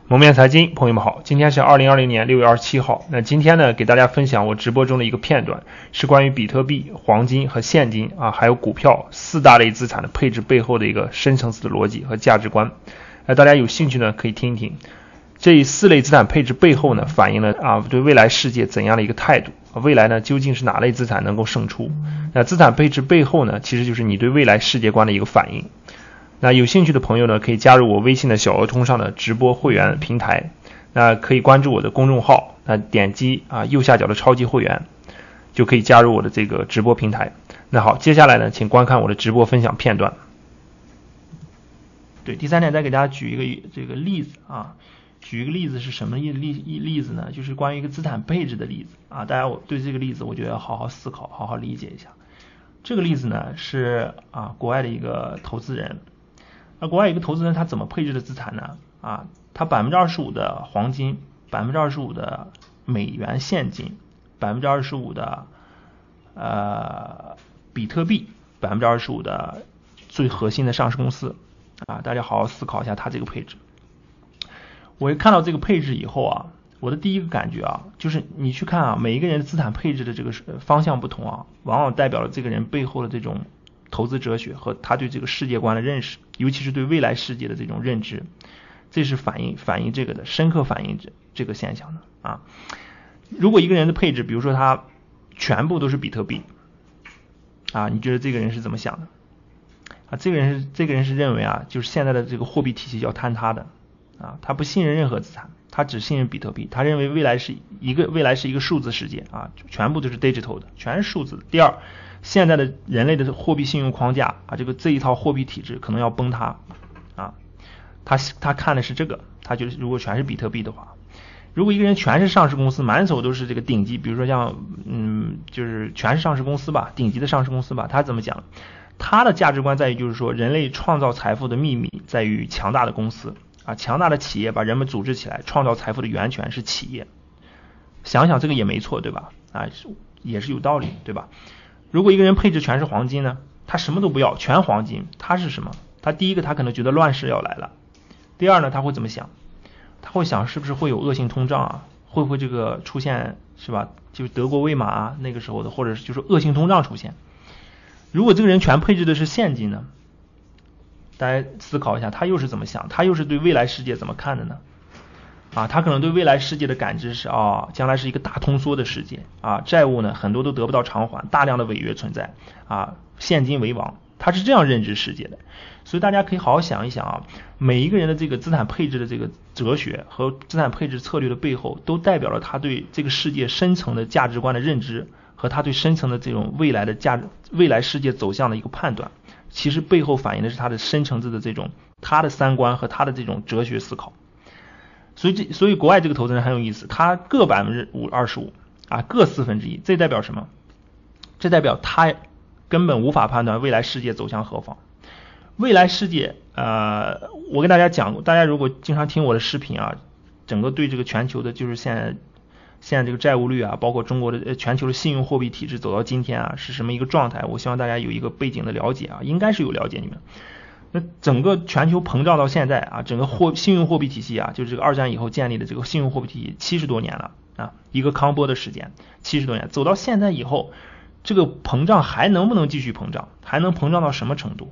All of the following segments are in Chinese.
蒙面财经，朋友们好，今天是2020年6月27号。那今天呢，给大家分享我直播中的一个片段，是关于比特币、黄金和现金还有股票4大类资产的配置背后的一个深层次的逻辑和价值观。大家有兴趣呢，可以听一听。这4类资产配置背后呢，反映了对未来世界怎样的一个态度？未来呢，究竟是哪类资产能够胜出？那资产配置背后呢，其实就是你对未来世界观的一个反应。那有兴趣的朋友呢，可以加入我微信的小额通上的直播会员平台，那可以关注我的公众号，那点击右下角的超级会员，就可以加入我的这个直播平台。那好，接下来呢，请观看我的直播分享片段。对，第3点再给大家举一个这个例子举一个例子是什么例子呢？就是关于一个资产配置的例子大家对这个例子我觉得要好好思考，好好理解一下。这个例子呢是国外的一个投资人。那国外一个投资人他怎么配置的资产呢？他 25% 的黄金， 25% 的美元现金， 25% 的比特币， 25% 的最核心的上市公司大家好好思考一下他这个配置。我一看到这个配置以后我的第一个感觉就是你去看每一个人的资产配置的这个方向不同往往代表了这个人背后的这种投资哲学和他对这个世界观的认识，尤其是对未来世界的这种认知，这是反映这个的，深刻反映这个现象的如果一个人的配置，比如说他全部都是比特币你觉得这个人是怎么想的这个人是认为就是现在的这个货币体系要坍塌的他不信任任何资产，他只信任比特币，他认为未来是一个数字世界全部都是 digital 的，全是数字的。第二，现在的人类的货币信用框架这一套货币体制可能要崩塌他看的是这个，他觉得如果全是比特币的话，如果一个人全是上市公司，满手都是这个顶级，比如说像就是全是上市公司吧，顶级的上市公司吧，他怎么讲？他的价值观在于就是说，人类创造财富的秘密在于强大的公司强大的企业把人们组织起来，创造财富的源泉是企业。想想这个也没错，对吧？也是有道理，对吧？如果一个人配置全是黄金呢，他什么都不要，全黄金，他是什么？他第一个他可能觉得乱世要来了。第二呢，他会怎么想？他会想是不是会有恶性通胀会不会这个出现，是吧？就是德国魏玛那个时候的，或者是就是恶性通胀出现。如果这个人全配置的是现金呢？大家思考一下，他又是怎么想？他又是对未来世界怎么看的呢？他可能对未来世界的感知是将来是一个大通缩的世界债务呢很多都得不到偿还，大量的违约存在现金为王，他是这样认知世界的。所以大家可以好好想一想每一个人的这个资产配置的这个哲学和资产配置策略的背后，都代表了他对这个世界深层的价值观的认知和他对深层的这种未来世界走向的一个判断，其实背后反映的是他的深层次的这种他的三观和他的这种哲学思考。所以国外这个投资人很有意思，他各25%各1/4，这代表什么？这代表他根本无法判断未来世界走向何方。未来世界我跟大家讲过，大家如果经常听我的视频整个对这个全球的就是现在这个债务率包括中国的全球的信用货币体制走到今天是什么一个状态，我希望大家有一个背景的了解应该是有了解你们。那整个全球膨胀到现在整个信用货币体系就是这个2战以后建立的这个信用货币体系70多年了一个康波的时间70多年，走到现在以后，这个膨胀还能不能继续膨胀？还能膨胀到什么程度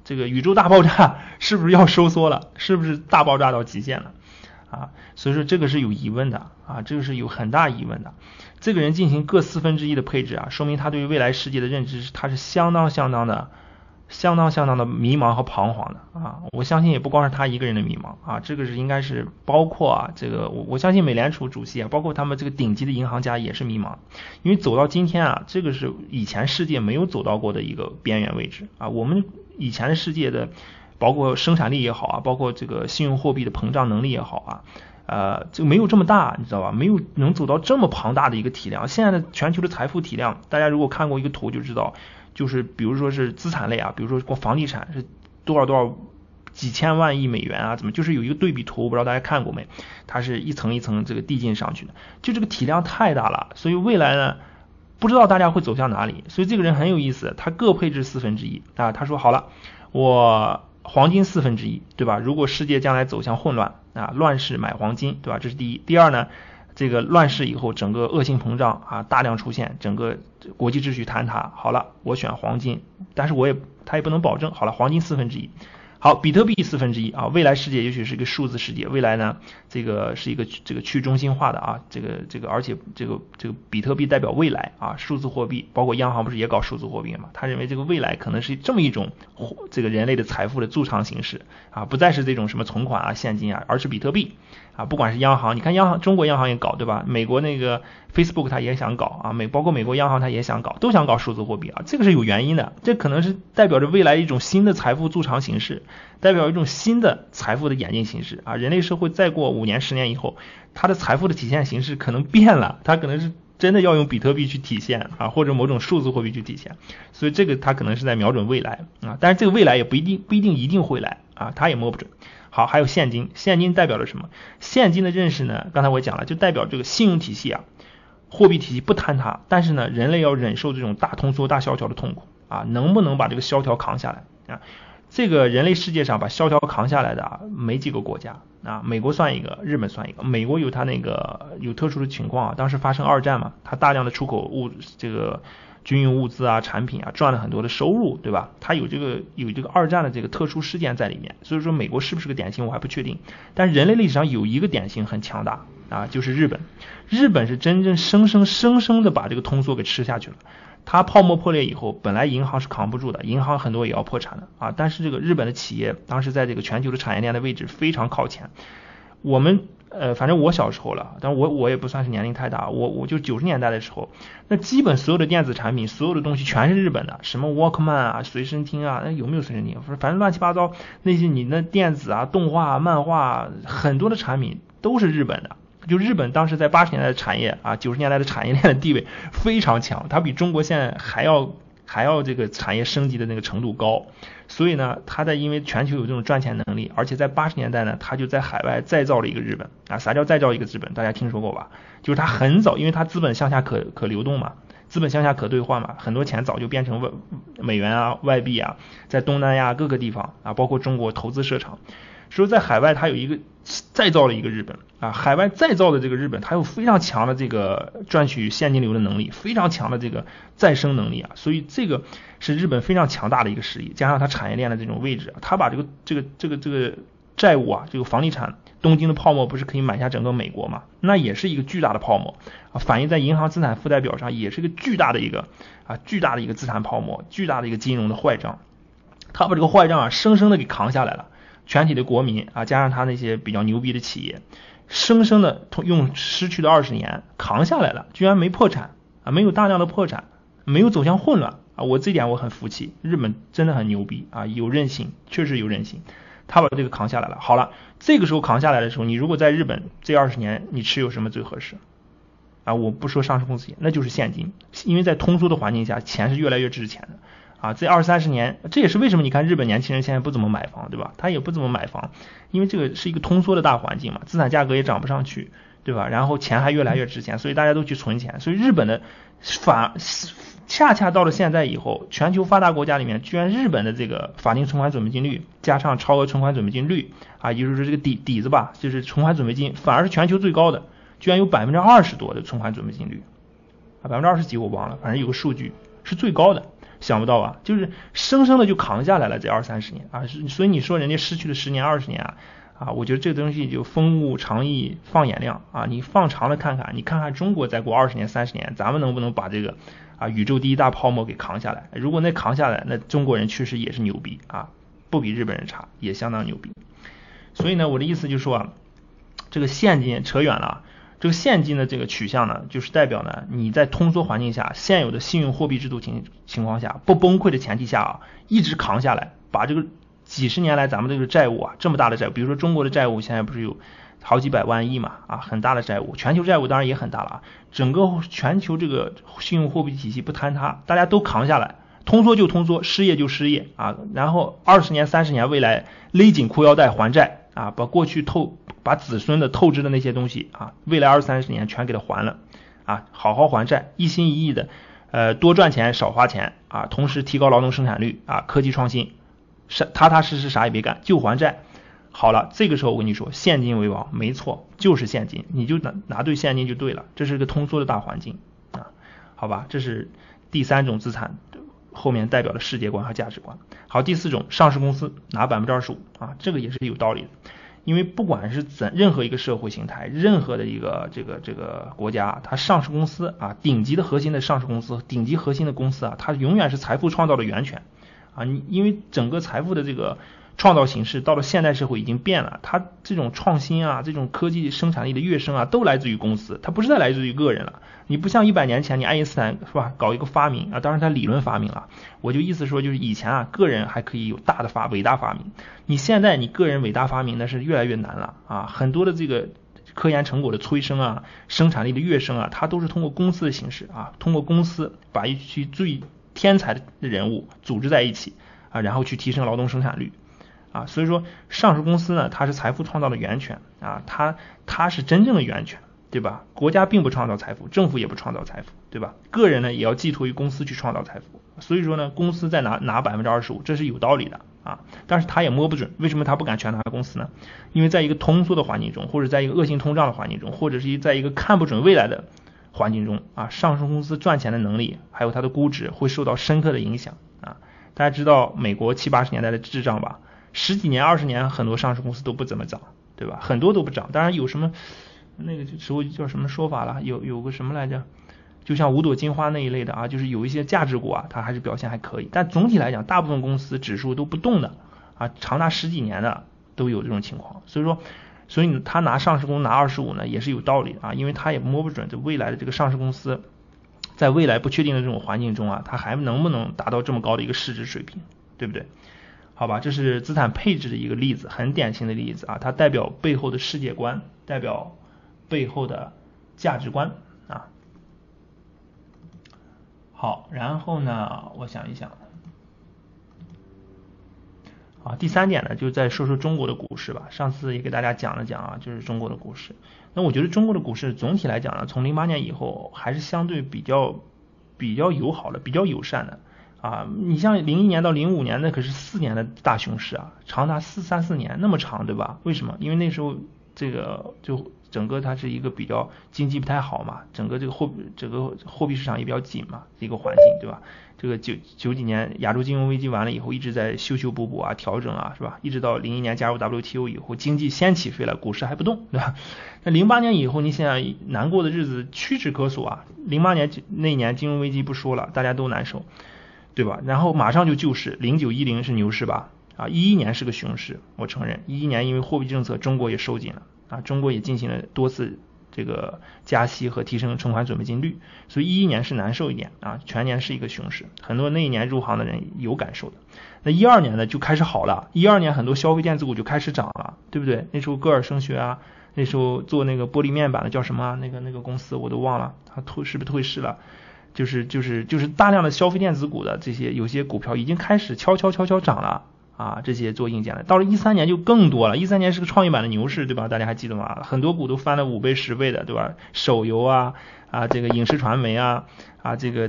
这个宇宙大爆炸是不是要收缩了？是不是大爆炸到极限了所以说这个是有疑问的这个是有很大疑问的。这个人进行各1/4的配置说明他对于未来世界的认知他是相当的迷茫和彷徨的我相信也不光是他一个人的迷茫这个是应该是包括这个我相信美联储主席包括他们这个顶级的银行家也是迷茫，因为走到今天这个是以前世界没有走到过的一个边缘位置我们以前的世界的包括生产力也好包括这个信用货币的膨胀能力也好就没有这么大，你知道吧？没有能走到这么庞大的一个体量。现在的全球的财富体量，大家如果看过一个图就知道，就是比如说是资产类比如说光房地产是多少几千万亿美元怎么就是有一个对比图，我不知道大家看过没？它是一层一层这个递进上去的，就这个体量太大了，所以未来呢不知道大家会走向哪里。所以这个人很有意思，他各配置1/4他说好了，我黄金1/4，对吧？如果世界将来走向混乱啊，乱世买黄金，对吧？这是第一。第二呢，这个乱世以后整个恶性膨胀啊大量出现，整个国际秩序坍塌。好了，我选黄金，但是它也不能保证。好了，黄金1/4。好，比特币1/4啊，未来世界也许是一个数字世界，未来呢，这个是一个去中心化的啊，而且这个比特币代表未来啊，数字货币，包括央行不是也搞数字货币嘛？他认为这个未来可能是这么一种这个人类的财富的贮藏形式啊，不再是这种什么存款啊、现金啊，而是比特币啊，不管是央行，你看中国央行也搞对吧？美国那个 Facebook 它也想搞啊，包括美国央行它也想搞，都想搞数字货币啊，这个是有原因的，这可能是代表着未来一种新的财富贮藏形式。代表一种新的财富的演进形式啊！人类社会再过5年、10年以后，它的财富的体现形式可能变了，它可能是真的要用比特币去体现啊，或者某种数字货币去体现。所以这个它可能是在瞄准未来啊，但是这个未来也不一定会来啊，它也摸不准。好，还有现金，现金代表了什么？现金的认识呢？刚才我讲了，就代表这个信用体系啊，货币体系不坍塌，但是呢，人类要忍受这种大通缩、大萧条的痛苦啊，能不能把这个萧条扛下来啊？这个人类世界上把萧条扛下来的没几个国家啊，美国算一个，日本算一个。美国有它有特殊的情况啊，当时发生2战嘛，它大量的出口这个军用物资啊、产品啊，赚了很多的收入，对吧？它有这个2战的这个特殊事件在里面，所以说美国是不是个典型我还不确定。但是人类历史上有一个典型很强大啊，就是日本。日本是真正生生的把这个通缩给吃下去了。它泡沫破裂以后，本来银行是扛不住的，银行很多也要破产的啊。但是这个日本的企业当时在这个全球的产业链的位置非常靠前。我们反正我小时候了，但我也不算是年龄太大，我就90年代的时候，那基本所有的电子产品，所有的东西全是日本的，什么 Walkman 啊、随身听啊，有没有随身听？反正乱七八糟那些你那电子啊、动画、漫画很多的产品都是日本的。就日本当时在80年代的产业啊，90年代的产业链的地位非常强，它比中国现在还要这个产业升级的那个程度高，所以呢，它因为全球有这种赚钱能力，而且在80年代呢，它就在海外再造了一个日本啊。啥叫再造一个日本？大家听说过吧？就是它很早，因为它资本向下可流动嘛，资本向下可兑换嘛，很多钱早就变成美元啊、外币啊，在东南亚各个地方啊，包括中国投资设厂。所以在海外它有一个再造了一个日本啊，海外再造的这个日本，它有非常强的这个赚取现金流的能力，非常强的这个再生能力啊，所以这个是日本非常强大的一个实力，加上它产业链的这种位置，它把这个债务啊，这个房地产东京的泡沫不是可以买下整个美国嘛？那也是一个巨大的泡沫啊，反映在银行资产负债表上，也是一个巨大的一个资产泡沫，巨大的一个金融的坏账，它把这个坏账啊生生的给扛下来了。全体的国民啊，加上他那些比较牛逼的企业，生生的用失去的20年扛下来了，居然没破产啊，没有大量的破产，没有走向混乱啊，这点我很服气，日本真的很牛逼啊，有韧性，确实有韧性，他把这个扛下来了。好了，这个时候扛下来的时候，你如果在日本这20年你持有什么最合适啊？我不说上市公司，那就是现金，因为在通缩的环境下，钱是越来越值钱的。啊，这20-30年，这也是为什么你看日本年轻人现在不怎么买房，对吧？他也不怎么买房，因为这个是一个通缩的大环境嘛，资产价格也涨不上去，对吧？然后钱还越来越值钱，所以大家都去存钱。所以日本的恰恰到了现在以后，全球发达国家里面，居然日本的这个法定存款准备金率加上超额存款准备金率啊，也就是这个底子吧，就是存款准备金，反而是全球最高的，居然有20%多的存款准备金率啊，20%几我忘了，反正有个数据是最高的。想不到吧，就是生生的就扛下来了这20-30年啊，所以你说人家失去了10年20年啊，我觉得这个东西就风物长宜放眼量啊，你放长了看看，你看看中国再过20年30年，咱们能不能把这个宇宙第一大泡沫给扛下来？如果那扛下来，那中国人确实也是牛逼啊，不比日本人差，也相当牛逼。所以呢，我的意思就是说这个现金扯远了。这个现金的这个取向呢，就是代表呢你在通缩环境下，现有的信用货币制度情况下不崩溃的前提下一直扛下来，把这个几十年来咱们这个债务这么大的债务，比如说中国的债务现在不是有好几百万亿嘛很大的债务，全球债务当然也很大了整个全球这个信用货币体系不坍塌，大家都扛下来，通缩就通缩，失业就失业然后20年30年未来勒紧裤腰带还债把过去把子孙的透支的那些东西未来20-30年全给他还了好好还债，一心一意的多赚钱少花钱同时提高劳动生产率科技创新，踏踏实实啥也别干就还债。好了，这个时候我跟你说，现金为王，没错，就是现金，你就拿对现金就对了，这是个通缩的大环境啊，好吧，这是第3种资产后面代表的世界观和价值观。好，第4种，上市公司拿25%啊，这个也是有道理的。因为不管是任何一个社会形态，任何的一个这个国家，它上市公司啊，顶级的核心的上市公司，顶级核心的公司啊，它永远是财富创造的源泉啊。因为整个财富的这个创造形式到了现代社会已经变了，它这种创新啊，这种科技生产力的跃升啊，都来自于公司，它不是再来自于个人了。你不像100年前，你爱因斯坦是吧，搞一个发明啊，当然他理论发明了，我就意思说就是以前啊，个人还可以有伟大发明，你现在你个人伟大发明那是越来越难了啊，很多的这个科研成果的催生啊，生产力的跃升啊，它都是通过公司的形式啊，通过公司把一群最天才的人物组织在一起啊，然后去提升劳动生产率啊，所以说上市公司呢，它是财富创造的源泉啊，它是真正的源泉。对吧？国家并不创造财富，政府也不创造财富，对吧？个人呢也要寄托于公司去创造财富，所以说呢，公司再拿25%，这是有道理的啊。但是他也摸不准，为什么他不敢全拿公司呢？因为在一个通缩的环境中，或者在一个恶性通胀的环境中，或者是在一个看不准未来的环境中啊，上市公司赚钱的能力还有它的估值会受到深刻的影响啊。大家知道美国70、80年代的滞胀吧？10几年、20年，很多上市公司都不怎么涨，对吧？很多都不涨，当然有什么。那个时候叫什么说法了？有个什么来着？就像五朵金花那一类的啊，就是有一些价值股啊，它还是表现还可以。但总体来讲，大部分公司指数都不动的啊，长达10几年的都有这种情况。所以他拿上市公司拿25呢，也是有道理的啊，因为他也摸不准这未来的这个上市公司，在未来不确定的这种环境中啊，它还能不能达到这么高的一个市值水平，对不对？好吧，这是资产配置的一个例子，很典型的例子啊，它代表背后的世界观，代表背后的价值观啊。好，然后呢，我想一想啊，第3点呢，就再说说中国的股市吧。上次也给大家讲了讲啊，就是中国的股市。那我觉得中国的股市总体来讲呢，从08年以后还是相对比较友好的，比较友善的啊。你像01年到05年那可是4年的大熊市啊，长达3、4年那么长，对吧？为什么？因为那时候这个就整个它是一个比较经济不太好嘛，整个这个货币市场也比较紧嘛，一个环境，对吧？这个九几年亚洲金融危机完了以后，一直在修补啊，调整啊，是吧？一直到01年加入 WTO 以后，经济先起飞了，股市还不动，对吧？那08年以后，你现在难过的日子屈指可数啊。08年那年金融危机不说了，大家都难受，对吧？然后马上就救市，09、10是牛市吧？啊，11年是个熊市，我承认，11年因为货币政策中国也收紧了啊，中国也进行了多次这个加息和提升存款准备金率，所以11年是难受一点啊，全年是一个熊市，很多那一年入行的人有感受的。那12年呢就开始好了，12年很多消费电子股就开始涨了，对不对？那时候歌尔声学啊，那时候做那个玻璃面板的叫什么那个公司我都忘了，它是不是退市了？就是大量的消费电子股的这些有些股票已经开始悄涨了。啊，这些做硬件的，到了13年就更多了。13年是个创业板的牛市，对吧？大家还记得吗？很多股都翻了5倍、10倍的，对吧？手游啊，这个影视传媒啊，这个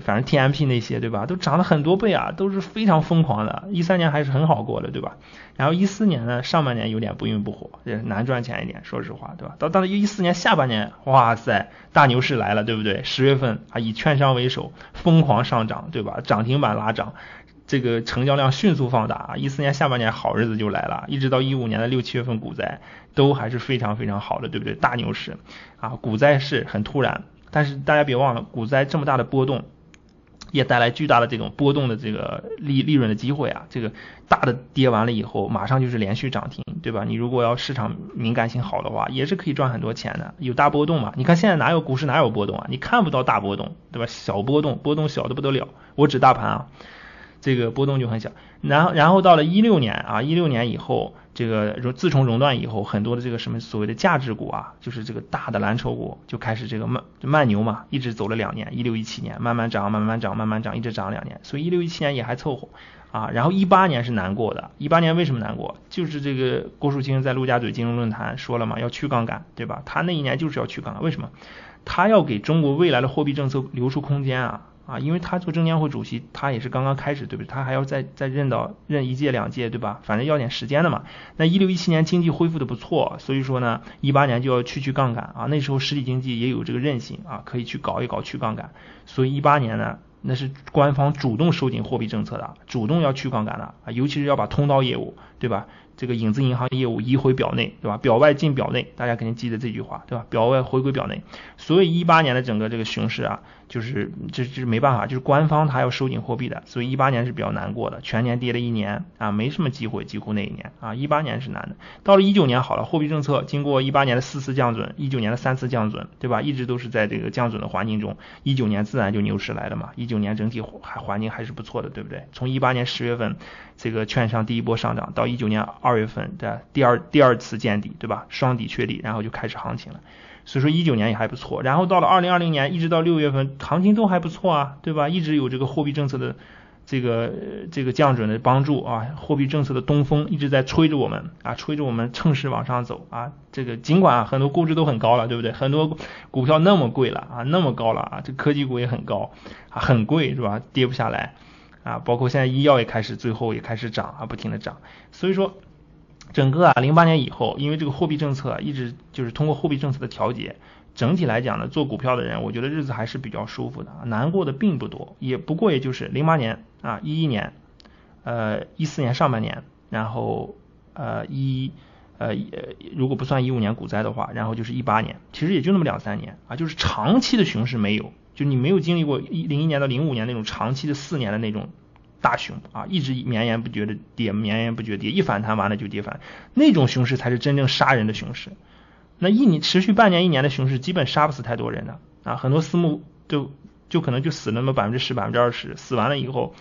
反正 TMP 那些，对吧？都涨了很多倍啊，都是非常疯狂的。13年还是很好过的，对吧？然后14年呢，上半年有点不温不火，也难赚钱一点，说实话，对吧？到14年下半年，哇塞，大牛市来了，对不对？10月份啊，以券商为首，疯狂上涨，对吧？涨停板拉涨。这个成交量迅速放大，14年下半年好日子就来了，一直到15年的6、7月份股灾都还是非常非常好的，对不对？大牛市啊，股灾是很突然，但是大家别忘了，股灾这么大的波动也带来巨大的这种波动的这个利润的机会啊，这个大的跌完了以后马上就是连续涨停，对吧？你如果要市场敏感性好的话，也是可以赚很多钱的，有大波动嘛？你看现在股市哪有波动啊？你看不到大波动，对吧？小波动小的不得了，我指大盘啊。这个波动就很小，然后到了16年啊，16年以后，这个自从熔断以后，很多的这个什么所谓的价值股啊，就是这个大的蓝筹股就开始这个慢牛嘛，一直走了2年，16、17年慢慢涨，一直涨2年，所以16、17年也还凑合啊。然后18年是难过的，18年为什么难过？就是这个郭树清在陆家嘴金融论坛说了嘛，要去杠杆，对吧？他那一年就是要去杠杆，为什么？他要给中国未来的货币政策留出空间啊。啊，因为他做证监会主席，他也是刚刚开始，对不对？他还要再任一届两届，对吧？反正要点时间的嘛。那16、17年经济恢复的不错，所以说呢，18年就要去杠杆啊。那时候实体经济也有这个韧性啊，可以去搞一搞去杠杆。所以18年呢，那是官方主动收紧货币政策的，主动要去杠杆的啊，尤其是要把通道业务，对吧？这个影子银行业务移回表内，对吧？表外进表内，大家肯定记得这句话，对吧？表外回归表内。所以18年的整个这个熊市啊，就是这没办法，就是官方他要收紧货币的，所以18年是比较难过的，全年跌了1年啊，没什么机会，几乎那一年啊，18年是难的。到了19年好了，货币政策经过18年的4次降准，19年的3次降准，对吧？一直都是在这个降准的环境中，19年自然就牛市来了嘛。19年整体环境还是不错的，对不对？从18年10月份这个券商第一波上涨，到19年2月份的第二次见底，对吧？双底确立，然后就开始行情了。所以说19年也还不错，然后到了2020年一直到6月份，行情都还不错啊，对吧？一直有这个货币政策的这个降准的帮助啊，货币政策的东风一直在吹着我们啊，吹着我们乘势往上走啊。这个尽管很多估值都很高了，对不对？很多股票那么贵了啊，那么高了啊，这科技股也很高啊，很贵是吧？跌不下来啊，包括现在医药也开始最后也开始涨啊，不停的涨。所以说整个08年以后，因为这个货币政策一直就是通过货币政策的调节，整体来讲呢，做股票的人我觉得日子还是比较舒服的，难过的并不多，不过也就是08年啊，11年14年上半年，然后如果不算15年股灾的话，然后就是18年，其实也就那么2-3年啊，就是长期的熊市没有，就你没有经历过01年到05年那种长期的4年的那种大熊啊，一直绵延不绝的跌，绵延不绝跌，一反弹完了就跌反，那种熊市才是真正杀人的熊市。那持续半年1年的熊市，基本杀不死太多人的啊，很多私募就可能就死了那么10%、20%，死完了以后，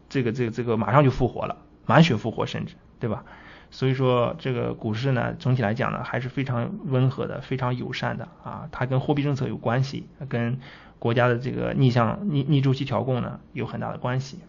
这个马上就复活了，满血复活，甚至对吧？所以说这个股市呢，总体来讲呢，还是非常温和的，非常友善的啊，它跟货币政策有关系，跟国家的这个逆周期调控呢有很大的关系。